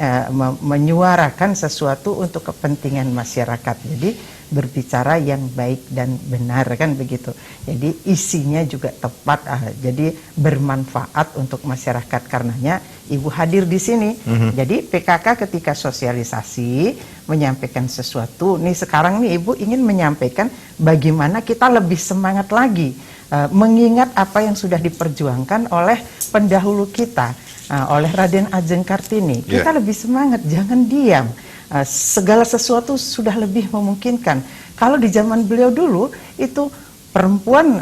menyuarakan sesuatu untuk kepentingan masyarakat. Jadi berbicara yang baik dan benar, kan begitu. Jadi isinya juga tepat, jadi bermanfaat untuk masyarakat. Karenanya Ibu hadir di sini. Jadi PKK ketika sosialisasi menyampaikan sesuatu, nih sekarang nih Ibu ingin menyampaikan bagaimana kita lebih semangat lagi mengingat apa yang sudah diperjuangkan oleh pendahulu kita, oleh Raden Ajeng Kartini. Kita lebih semangat, jangan diam. Segala sesuatu sudah lebih memungkinkan. Kalau di zaman beliau dulu itu perempuan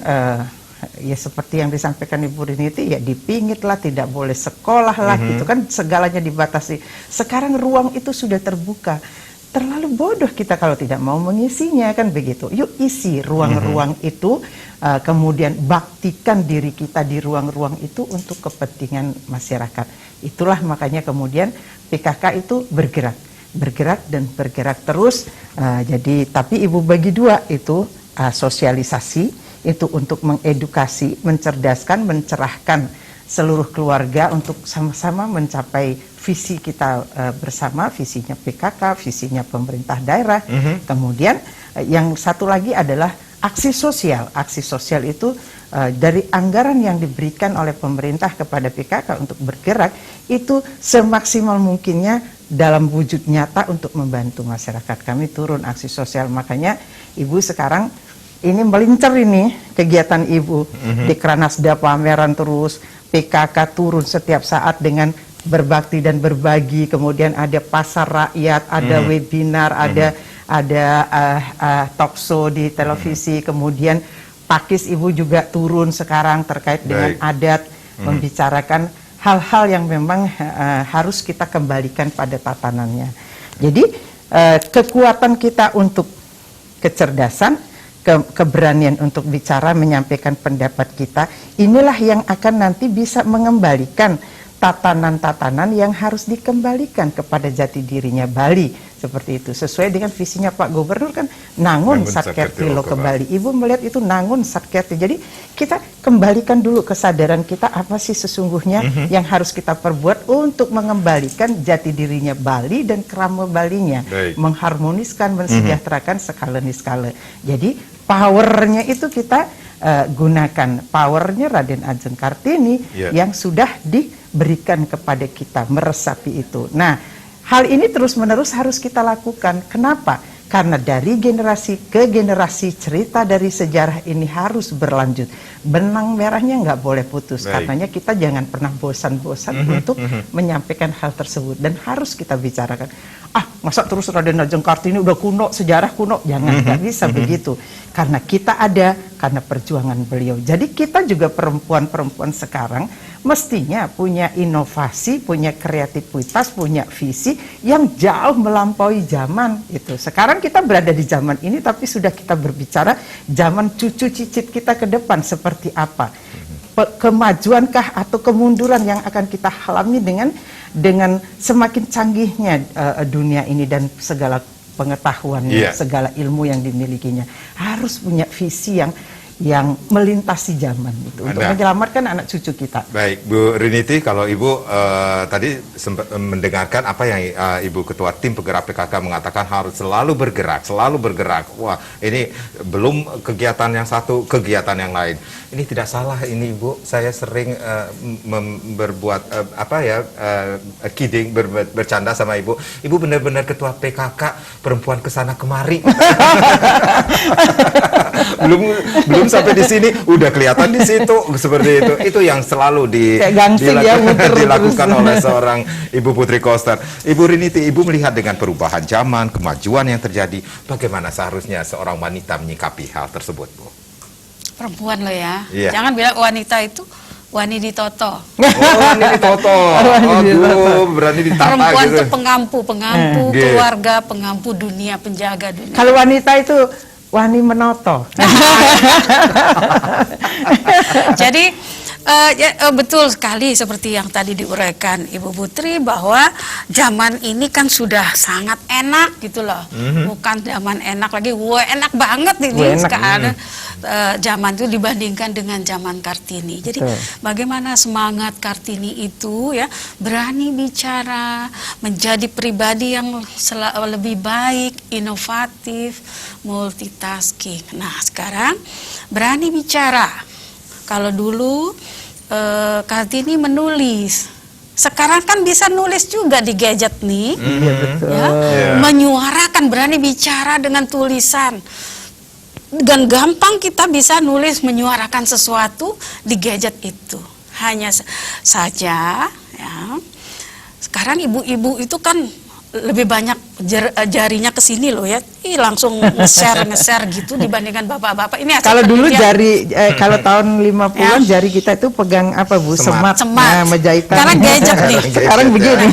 ya seperti yang disampaikan Ibu Riniti, ya dipingit lah, tidak boleh sekolah lah, gitu kan, segalanya dibatasi. Sekarang ruang itu sudah terbuka. Terlalu bodoh kita kalau tidak mau mengisinya, kan begitu. Yuk isi ruang-ruang itu, kemudian baktikan diri kita di ruang-ruang itu untuk kepentingan masyarakat. Itulah makanya kemudian PKK itu bergerak dan bergerak terus. Jadi tapi Ibu bagi dua itu, sosialisasi itu untuk mengedukasi, mencerdaskan, mencerahkan seluruh keluarga untuk sama-sama mencapai visi kita bersama, visinya PKK, visinya pemerintah daerah. Kemudian yang satu lagi adalah aksi sosial. Aksi sosial itu dari anggaran yang diberikan oleh pemerintah kepada PKK untuk bergerak, itu semaksimal mungkinnya dalam wujud nyata untuk membantu masyarakat. Kami turun aksi sosial, makanya Ibu sekarang ini melincar ini kegiatan Ibu. Dekranasda pameran terus, PKK turun setiap saat dengan berbakti dan berbagi, kemudian ada pasar rakyat, ada webinar, ada talkshow di televisi, kemudian Pakis Ibu juga turun sekarang terkait dengan adat, membicarakan hal-hal yang memang harus kita kembalikan pada tatanannya. Jadi kekuatan kita untuk kecerdasan, keberanian untuk bicara, menyampaikan pendapat kita, inilah yang akan nanti bisa mengembalikan tatanan-tatanan yang harus dikembalikan kepada jati dirinya Bali, seperti itu. Sesuai dengan visinya Pak Gubernur kan, Nangun Satkerti lo ke Bali. Ibu melihat itu Nangun Satkerti. Jadi kita kembalikan dulu kesadaran kita, apa sih sesungguhnya yang harus kita perbuat untuk mengembalikan jati dirinya Bali dan kerama Balinya, mengharmoniskan, mensejahterakan skala niskala. Jadi powernya itu kita gunakan, powernya Raden Ajeng Kartini yang sudah diberikan kepada kita, meresapi itu. Nah, hal ini terus-menerus harus kita lakukan. Kenapa? Karena dari generasi ke generasi cerita dari sejarah ini harus berlanjut. Benang merahnya nggak boleh putus. Karenanya kita jangan pernah bosan-bosan untuk menyampaikan hal tersebut. Dan harus kita bicarakan. Masa terus Raden Ajeng Kartini udah kuno, sejarah kuno? Jangan, nggak bisa begitu. Karena kita ada, karena perjuangan beliau. Jadi kita juga perempuan-perempuan sekarang mestinya punya inovasi, punya kreativitas, punya visi yang jauh melampaui zaman itu. Sekarang kita berada di zaman ini, tapi sudah kita berbicara zaman cucu cicit kita ke depan seperti apa. Kemajuankah atau kemunduran yang akan kita alami dengan semakin canggihnya dunia ini dan segala pengetahuannya, segala ilmu yang dimilikinya. Harus punya visi yang yang melintasi zaman itu untuk Nah. menyelamatkan anak cucu kita. Baik, Bu Riniti, kalau Ibu tadi sempat mendengarkan apa yang Ibu Ketua Tim Penggerak PKK mengatakan harus selalu bergerak, selalu bergerak. Wah, ini belum kegiatan yang satu, kegiatan yang lain. Ini tidak salah ini, Bu. Saya sering berbuat kidding, bercanda sama Ibu. Ibu benar-benar Ketua PKK perempuan kesana kemari. belum sampai di sini udah kelihatan di situ seperti itu. Itu yang selalu dilakukan oleh seorang Ibu Putri Koster. Ibu Riniti, Ibu melihat dengan perubahan zaman, kemajuan yang terjadi, bagaimana seharusnya seorang wanita menyikapi hal tersebut, Bu? Perempuan lo ya. Iya. Jangan bilang wanita itu wani ditoto. Oh, ini ditoto. Aduh, berani ditata Perempuan gitu. itu pengampu keluarga, pengampu dunia, penjaga dunia. Kalau wanita itu wani menoto. Jadi betul sekali seperti yang tadi diuraikan Ibu Putri bahwa zaman ini kan sudah sangat enak gitu loh. Bukan zaman enak lagi, wah enak banget ini sekarang. Zaman itu dibandingkan dengan zaman Kartini. Jadi bagaimana semangat Kartini itu ya berani bicara, menjadi pribadi yang lebih baik, inovatif, multitasking. Nah, sekarang berani bicara. Kalau dulu Kartini menulis, sekarang kan bisa nulis juga di gadget nih, ya, menyuarakan, berani bicara dengan tulisan. Dan gampang kita bisa nulis, menyuarakan sesuatu di gadget itu. Hanya saja, ya, sekarang ibu-ibu itu kan lebih banyak jarinya ke sini loh ya, langsung nge-share gitu dibandingkan bapak-bapak. Ini kalau dulu jari kalau tahun 50-an jari kita itu pegang apa, Bu? Semat. Nah, menjahitan. Sekarang gadget nih. Sekarang begini.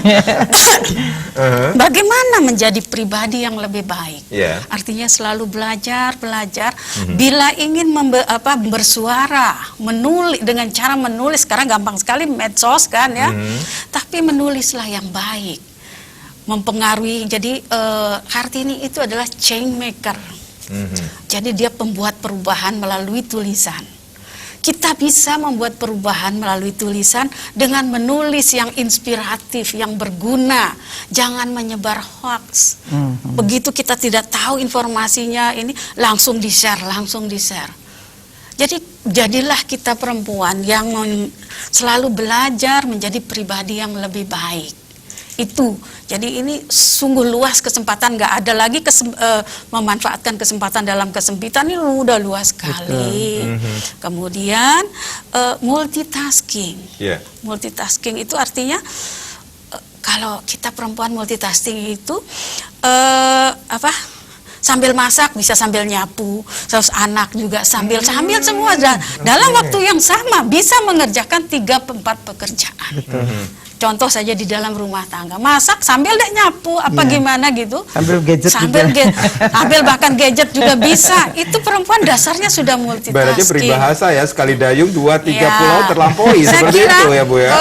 Bagaimana menjadi pribadi yang lebih baik? Artinya selalu belajar. Bila ingin bersuara, menulis dengan cara menulis, sekarang gampang sekali medsos kan ya. Tapi menulislah yang baik. Mempengaruhi. Jadi Kartini itu adalah change maker. Jadi dia pembuat perubahan melalui tulisan. Kita bisa membuat perubahan melalui tulisan dengan menulis yang inspiratif, yang berguna. Jangan menyebar hoax. Begitu kita tidak tahu informasinya, ini langsung di-share. Jadi jadilah kita perempuan yang selalu belajar menjadi pribadi yang lebih baik. Itu, jadi ini sungguh luas kesempatan, nggak ada lagi memanfaatkan kesempatan dalam kesempitan, ini udah luas sekali. Kemudian multitasking. Multitasking itu artinya kalau kita perempuan multitasking itu sambil masak bisa sambil nyapu, terus anak juga sambil semua dalam waktu yang sama bisa mengerjakan 3-4 pekerjaan. Contoh saja di dalam rumah tangga, masak sambil deh nyapu gimana gitu, sambil gadget sambil bahkan gadget juga bisa. Itu perempuan dasarnya sudah multitasking. Ibaratnya peribahasa ya, sekali dayung 2-3 pulau terlampaui seperti itu ya, Bu ya.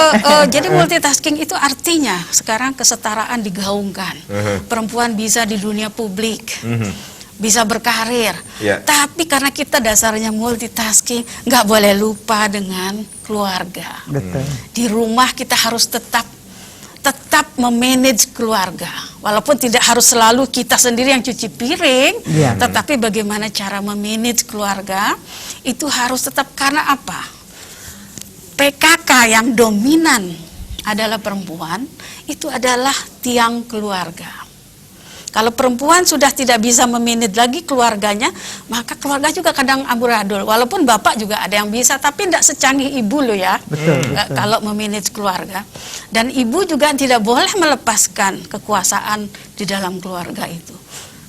Jadi multitasking itu artinya sekarang kesetaraan digaungkan. Perempuan bisa di dunia publik. Bisa berkarir, tapi karena kita dasarnya multitasking, nggak boleh lupa dengan keluarga. Di rumah kita harus tetap memanage keluarga, walaupun tidak harus selalu kita sendiri yang cuci piring, tetapi bagaimana cara memanage keluarga itu harus tetap. Karena apa? PKK yang dominan adalah perempuan, itu adalah tiang keluarga. Kalau perempuan sudah tidak bisa memanage lagi keluarganya, maka keluarga juga kadang amburadul. Walaupun bapak juga ada yang bisa, tapi tidak secanggih ibu loh ya. Betul. Kalau memanage keluarga. Dan ibu juga tidak boleh melepaskan kekuasaan di dalam keluarga itu.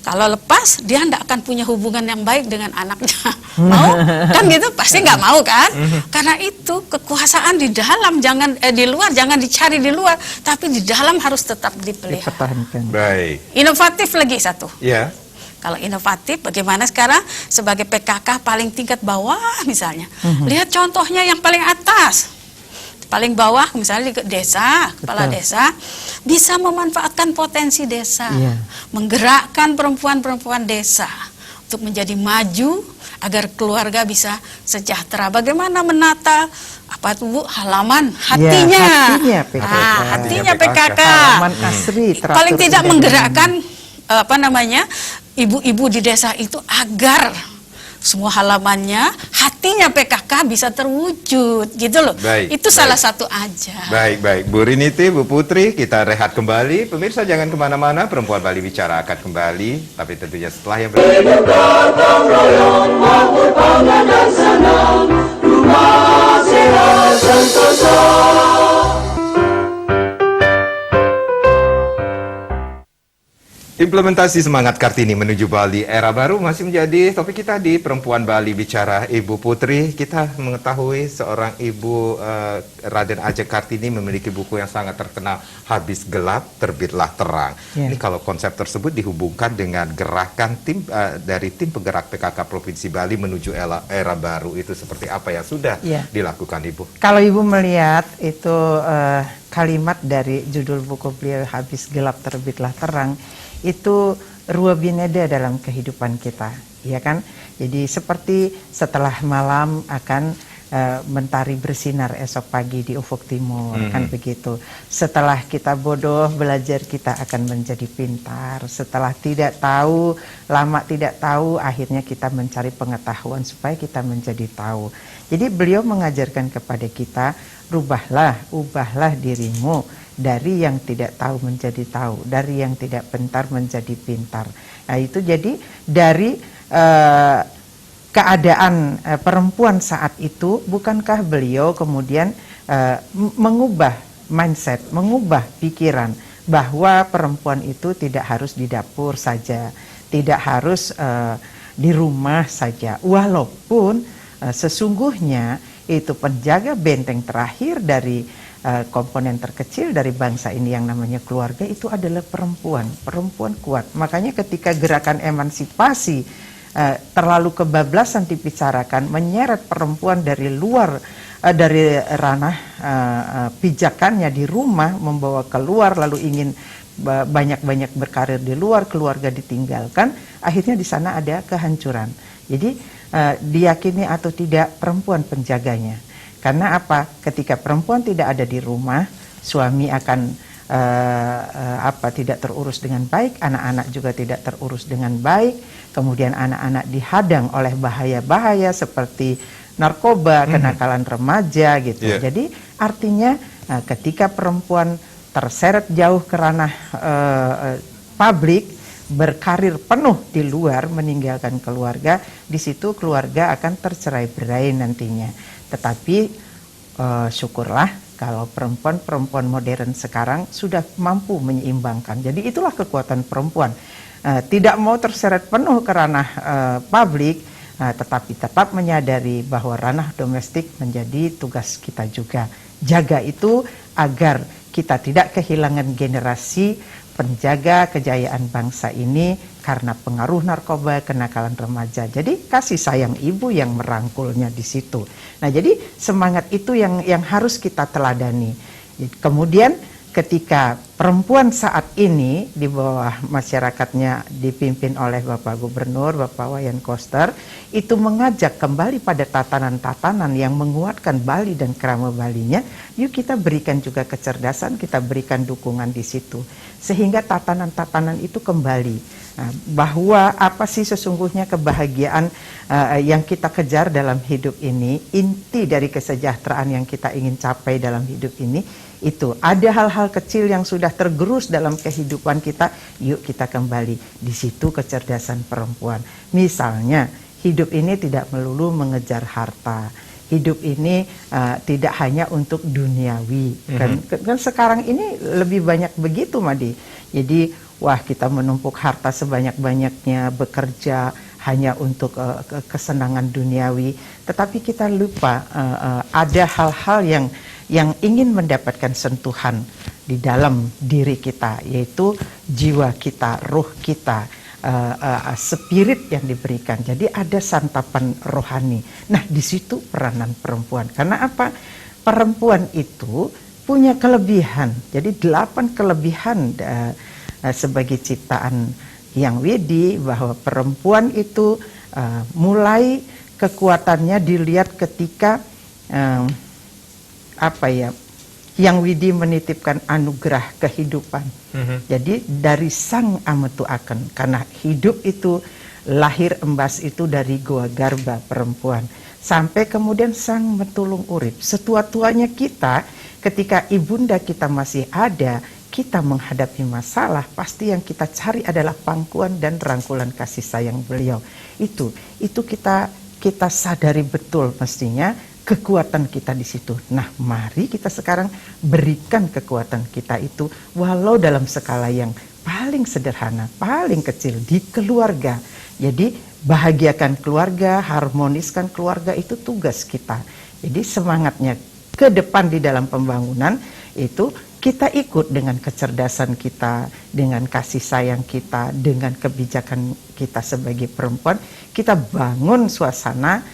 Kalau lepas, dia tidak akan punya hubungan yang baik dengan anaknya. Mau? Kan gitu, pasti nggak mau kan? Karena itu kekuasaan di dalam, jangan di luar, jangan dicari di luar, tapi di dalam harus tetap dipelihara. Baik. Inovatif lagi satu. Ya. Kalau inovatif, bagaimana sekarang sebagai PKK paling tingkat bawah misalnya. Lihat contohnya yang paling atas. Paling bawah misalnya di desa, kepala desa bisa memanfaatkan potensi desa, menggerakkan perempuan-perempuan desa untuk menjadi maju agar keluarga bisa sejahtera. Bagaimana menata apa tuh Bu, halaman hatinya, hatinya PKK. Hatinya PKK. Halaman asri teratur Paling tidak indah menggerakkan ibu-ibu di desa itu agar semua halamannya, hatinya PKK bisa terwujud, gitu loh. Itu salah satu aja. Baik. Bu Riniti, Bu Putri, kita rehat kembali. Pemirsa jangan kemana-mana, Perempuan Bali Bicara akan kembali. Tapi tentunya setelah yang Hidup gotong royong, makmur pangan dan senang, rumah sehat sentosa. Implementasi semangat Kartini menuju Bali era baru masih menjadi topik kita di Perempuan Bali Bicara. Ibu Putri, kita mengetahui seorang ibu Raden Ajeng Kartini memiliki buku yang sangat terkenal, Habis Gelap Terbitlah Terang. Ini kalau konsep tersebut dihubungkan dengan gerakan tim dari tim penggerak PKK Provinsi Bali menuju era baru, itu seperti apa yang sudah dilakukan Ibu? Kalau Ibu melihat itu kalimat dari judul buku beliau Habis Gelap Terbitlah Terang, itu rua bineda dalam kehidupan kita, ya kan? Jadi seperti setelah malam akan mentari bersinar esok pagi di ufuk timur, kan begitu. Setelah kita bodoh, belajar kita akan menjadi pintar. Setelah tidak tahu, lama tidak tahu, akhirnya kita mencari pengetahuan supaya kita menjadi tahu. Jadi beliau mengajarkan kepada kita, ubahlah dirimu dari yang tidak tahu menjadi tahu, dari yang tidak pintar menjadi pintar. Nah itu jadi dari keadaan perempuan saat itu, bukankah beliau kemudian mengubah mindset, mengubah pikiran bahwa perempuan itu tidak harus di dapur saja, tidak harus di rumah saja, walaupun sesungguhnya itu penjaga benteng terakhir dari komponen terkecil dari bangsa ini yang namanya keluarga itu adalah perempuan kuat. Makanya ketika gerakan emansipasi terlalu kebablasan dibicarakan, menyeret perempuan dari luar dari ranah pijakannya di rumah, membawa keluar lalu ingin banyak-banyak berkarir di luar, keluarga ditinggalkan, akhirnya di sana ada kehancuran. Jadi diyakini atau tidak, perempuan penjaganya. Karena apa? Ketika perempuan tidak ada di rumah, suami akan tidak terurus dengan baik, anak-anak juga tidak terurus dengan baik, kemudian anak-anak dihadang oleh bahaya-bahaya seperti narkoba, kenakalan remaja gitu. Jadi artinya ketika perempuan terseret jauh ke ranah publik, berkarir penuh di luar, meninggalkan keluarga, di situ keluarga akan tercerai-berai nantinya. Tetapi syukurlah kalau perempuan modern sekarang sudah mampu menyeimbangkan. Jadi itulah kekuatan perempuan. Tidak mau terseret penuh ke ranah publik, tetapi tetap menyadari bahwa ranah domestik menjadi tugas kita juga. Jaga itu agar kita tidak kehilangan generasi penjaga kejayaan bangsa ini karena pengaruh narkoba, kenakalan remaja. Jadi kasih sayang ibu yang merangkulnya di situ. Nah, jadi semangat itu yang harus kita teladani. Kemudian ketika perempuan saat ini di bawah masyarakatnya dipimpin oleh Bapak Gubernur, Bapak Wayan Koster, itu mengajak kembali pada tatanan-tatanan yang menguatkan Bali dan kerama Balinya, yuk kita berikan juga kecerdasan, kita berikan dukungan di situ. Sehingga tatanan-tatanan itu kembali. Nah, bahwa apa sih sesungguhnya kebahagiaan yang kita kejar dalam hidup ini, inti dari kesejahteraan yang kita ingin capai dalam hidup ini, itu ada hal-hal kecil yang sudah tergerus dalam kehidupan kita, yuk kita kembali di situ kecerdasan perempuan. Misalnya hidup ini tidak melulu mengejar harta, hidup ini tidak hanya untuk duniawi. Kan sekarang ini lebih banyak begitu, Madi. Jadi wah, kita menumpuk harta sebanyak-banyaknya, bekerja hanya untuk kesenangan duniawi, tetapi kita lupa ada hal-hal yang ingin mendapatkan sentuhan di dalam diri kita, yaitu jiwa kita, ruh kita, spirit yang diberikan. Jadi ada santapan rohani. Nah, di situ peranan perempuan. Karena apa? Perempuan itu punya kelebihan. Jadi 8 kelebihan sebagai ciptaan Yang Widi, bahwa perempuan itu mulai kekuatannya dilihat ketika Yang Widi menitipkan anugerah kehidupan. Jadi dari sang ametuaken, karena hidup itu lahir embas itu dari goa garba perempuan, sampai kemudian sang metulung urip. Setua-tuanya kita, ketika ibunda kita masih ada, kita menghadapi masalah, pasti yang kita cari adalah pangkuan dan rangkulan kasih sayang beliau. Itu kita sadari betul mestinya kekuatan kita di situ. Nah, mari kita sekarang berikan kekuatan kita itu walau dalam skala yang paling sederhana, paling kecil di keluarga. Jadi bahagiakan keluarga, harmoniskan keluarga, itu tugas kita. Jadi semangatnya ke depan di dalam pembangunan itu kita ikut dengan kecerdasan kita, dengan kasih sayang kita, dengan kebijakan kita sebagai perempuan, kita bangun suasana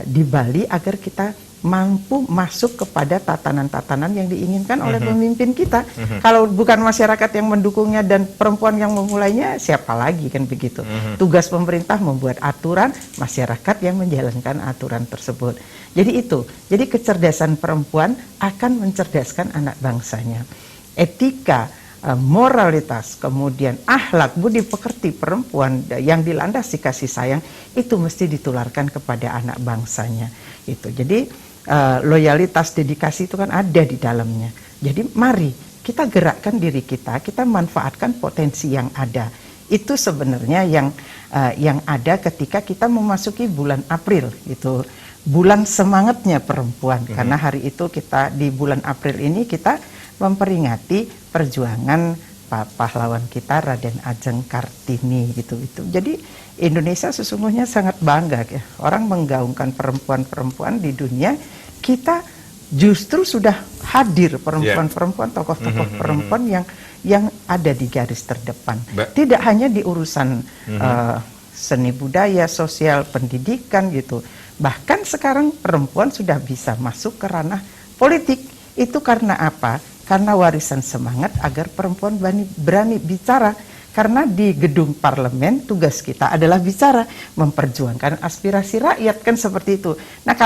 di Bali agar kita mampu masuk kepada tatanan-tatanan yang diinginkan oleh pemimpin kita. Kalau bukan masyarakat yang mendukungnya dan perempuan yang memulainya, siapa lagi, kan begitu. Tugas pemerintah membuat aturan, masyarakat yang menjalankan aturan tersebut. Jadi itu, jadi kecerdasan perempuan akan mencerdaskan anak bangsanya. Etika, moralitas, kemudian akhlak, budi pekerti perempuan yang dilandasi kasih sayang, itu mesti ditularkan kepada anak bangsanya. Itu. Jadi loyalitas, dedikasi itu kan ada di dalamnya. Jadi mari kita gerakkan diri kita manfaatkan potensi yang ada. Itu sebenarnya yang ada ketika kita memasuki bulan April, itu bulan semangatnya perempuan. Karena hari itu kita di bulan April ini kita memperingati perjuangan pahlawan kita Raden Ajeng Kartini gitu. Jadi Indonesia sesungguhnya sangat bangga ya. Orang menggaungkan perempuan-perempuan di dunia, kita justru sudah hadir perempuan-perempuan, tokoh-tokoh perempuan yang ada di garis terdepan. Tidak hanya di urusan seni budaya, sosial, pendidikan gitu. Bahkan sekarang perempuan sudah bisa masuk ke ranah politik. Itu karena apa? Karena warisan semangat agar perempuan berani bicara. Karena di gedung parlemen tugas kita adalah bicara, memperjuangkan aspirasi rakyat, kan seperti itu. Nah,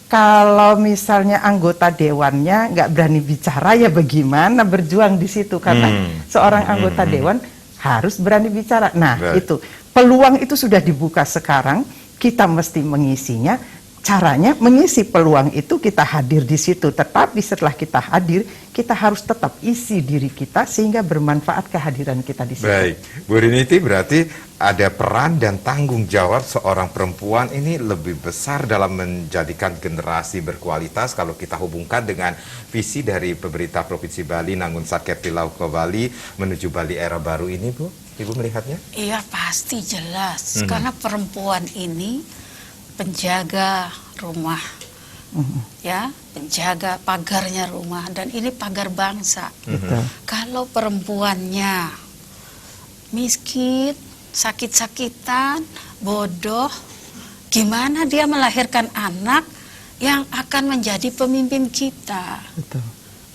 kalau misalnya anggota dewannya nggak berani bicara, ya bagaimana berjuang di situ? Karena seorang anggota dewan harus berani bicara. Nah, itu peluang itu sudah dibuka sekarang. Kita mesti mengisinya. Caranya mengisi peluang itu kita hadir di situ. Tetapi setelah kita hadir, kita harus tetap isi diri kita sehingga bermanfaat kehadiran kita di situ. Baik, Bu Riniti, berarti ada peran dan tanggung jawab seorang perempuan ini lebih besar dalam menjadikan generasi berkualitas kalau kita hubungkan dengan visi dari pemerintah Provinsi Bali, Nangun Saketi Lauko Bali menuju Bali era baru ini, Bu. Ibu melihatnya? Iya, pasti jelas. Karena perempuan ini penjaga rumah, ya, penjaga pagarnya rumah, dan ini pagar bangsa. Kalau perempuannya miskin, sakit-sakitan, bodoh, gimana dia melahirkan anak yang akan menjadi pemimpin kita?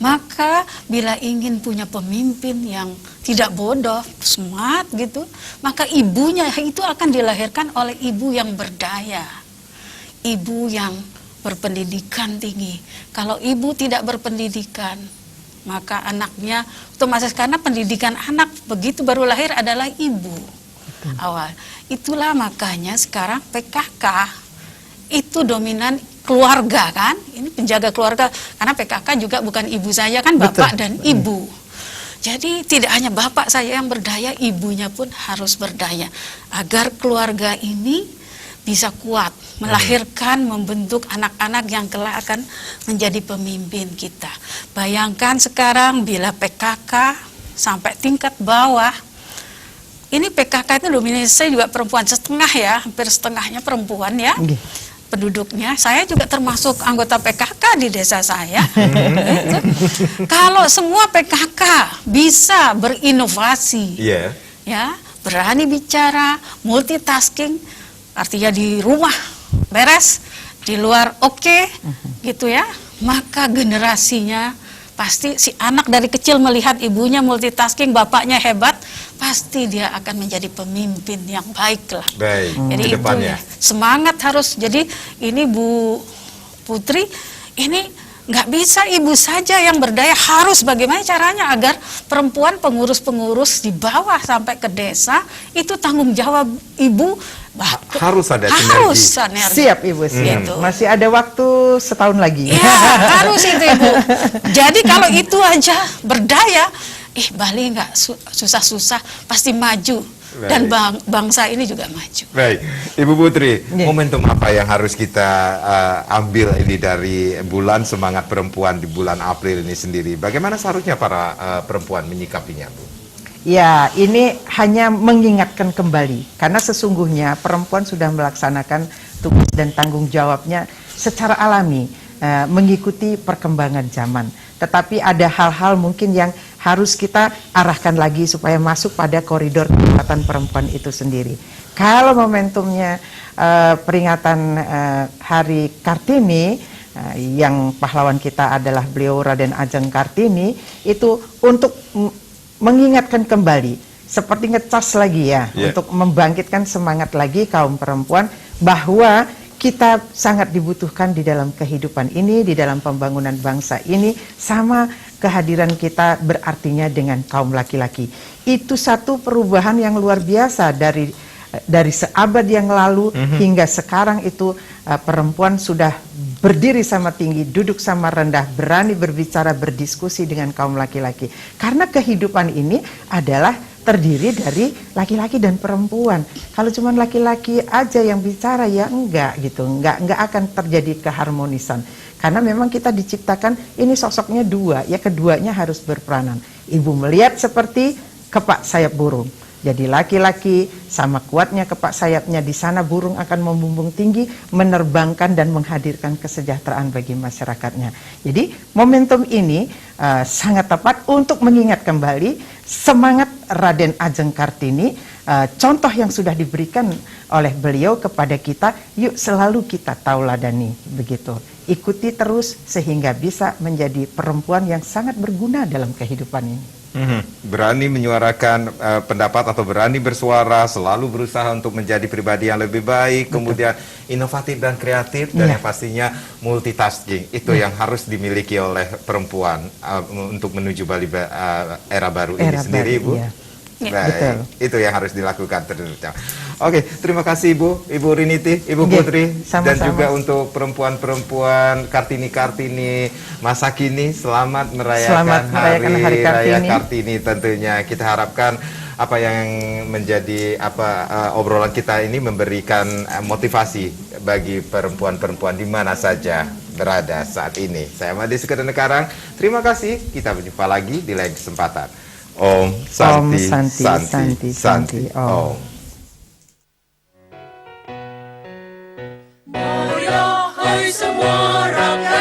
Maka bila ingin punya pemimpin yang tidak bodoh, smart gitu, maka ibunya itu akan dilahirkan oleh ibu yang berdaya, ibu yang berpendidikan tinggi. Kalau ibu tidak berpendidikan, maka anaknya otomatis, karena pendidikan anak begitu baru lahir adalah ibu awal. Itulah makanya sekarang PKK itu dominan keluarga, kan? Ini penjaga keluarga, karena PKK juga bukan ibu saya, kan, bapak dan ibu. Jadi tidak hanya bapak saya yang berdaya, ibunya pun harus berdaya agar keluarga ini bisa kuat melahirkan, membentuk anak-anak yang kelak akan menjadi pemimpin kita. Bayangkan sekarang bila PKK sampai tingkat bawah, ini PKK itu dominasi juga perempuan setengah, ya, hampir setengahnya perempuan, ya. Penduduknya, saya juga termasuk anggota PKK di desa saya. Gitu. Kalau semua PKK bisa berinovasi, ya, berani bicara, multitasking, artinya di rumah beres, di luar gitu ya, maka generasinya pasti si anak dari kecil melihat ibunya multitasking, bapaknya hebat, pasti dia akan menjadi pemimpin yang baik lah. Baik, Jadi ke itu depannya. ya, semangat harus. Jadi ini Bu Putri, ini nggak bisa ibu saja yang berdaya, harus bagaimana caranya agar perempuan pengurus-pengurus di bawah sampai ke desa itu tanggung jawab ibu. Harus ada harus sinergi. sinergi. Siap Ibu, siap. Gitu. Masih ada waktu setahun lagi. Ya, harus itu Ibu. Jadi kalau itu aja berdaya, Bali nggak susah-susah, pasti maju. Dan bangsa ini juga maju. Baik, Ibu Putri, Ya. momentum apa yang harus kita ambil ini dari bulan semangat perempuan di bulan April ini sendiri? Bagaimana seharusnya para perempuan menyikapinya, Bu? Ya, ini hanya mengingatkan kembali, karena sesungguhnya perempuan sudah melaksanakan tugas dan tanggung jawabnya secara alami, mengikuti perkembangan zaman. Tetapi ada hal-hal mungkin yang harus kita arahkan lagi supaya masuk pada koridor peringatan perempuan itu sendiri. Kalau momentumnya peringatan Hari Kartini, yang pahlawan kita adalah beliau Raden Ajeng Kartini, itu untuk mengingatkan kembali, seperti ngecas lagi ya, untuk membangkitkan semangat lagi kaum perempuan bahwa kita sangat dibutuhkan di dalam kehidupan ini, di dalam pembangunan bangsa ini, sama kehadiran kita berartinya dengan kaum laki-laki. Itu satu perubahan yang luar biasa dari seabad yang lalu hingga sekarang itu perempuan sudah berdiri sama tinggi, duduk sama rendah, berani berbicara, berdiskusi dengan kaum laki-laki. Karena kehidupan ini adalah terdiri dari laki-laki dan perempuan. Kalau cuma laki-laki aja yang bicara ya enggak gitu, enggak akan terjadi keharmonisan. Karena memang kita diciptakan ini sosoknya dua, ya keduanya harus berperanan. Ibu melihat seperti kepak sayap burung. Jadi laki-laki sama kuatnya kepak sayapnya, di sana burung akan membumbung tinggi, menerbangkan dan menghadirkan kesejahteraan bagi masyarakatnya. Jadi momentum ini sangat tepat untuk mengingat kembali semangat Raden Ajeng Kartini, contoh yang sudah diberikan oleh beliau kepada kita, yuk selalu kita tauladani begitu. Ikuti terus sehingga bisa menjadi perempuan yang sangat berguna dalam kehidupan ini. Berani menyuarakan pendapat atau berani bersuara, selalu berusaha untuk menjadi pribadi yang lebih baik, kemudian inovatif dan kreatif, dan yang pastinya multitasking. Itu yang harus dimiliki oleh perempuan untuk menuju Bali era baru ini sendiri, Bu. Iya. Baik, betul. itu yang harus dilakukan terusnya. Oke, terima kasih Ibu Riniti, Ibu Oke, Putri, dan sama-sama. juga untuk perempuan-perempuan Kartini masa kini, selamat merayakan Hari Raya Kartini. Tentunya kita harapkan apa yang menjadi obrolan kita ini memberikan motivasi bagi perempuan-perempuan di mana saja berada saat ini. Saya Made Sekedenekarang, terima kasih. Kita berjumpa lagi di lain kesempatan. Om Santi, Santi, Om. Moya hai semua rakyat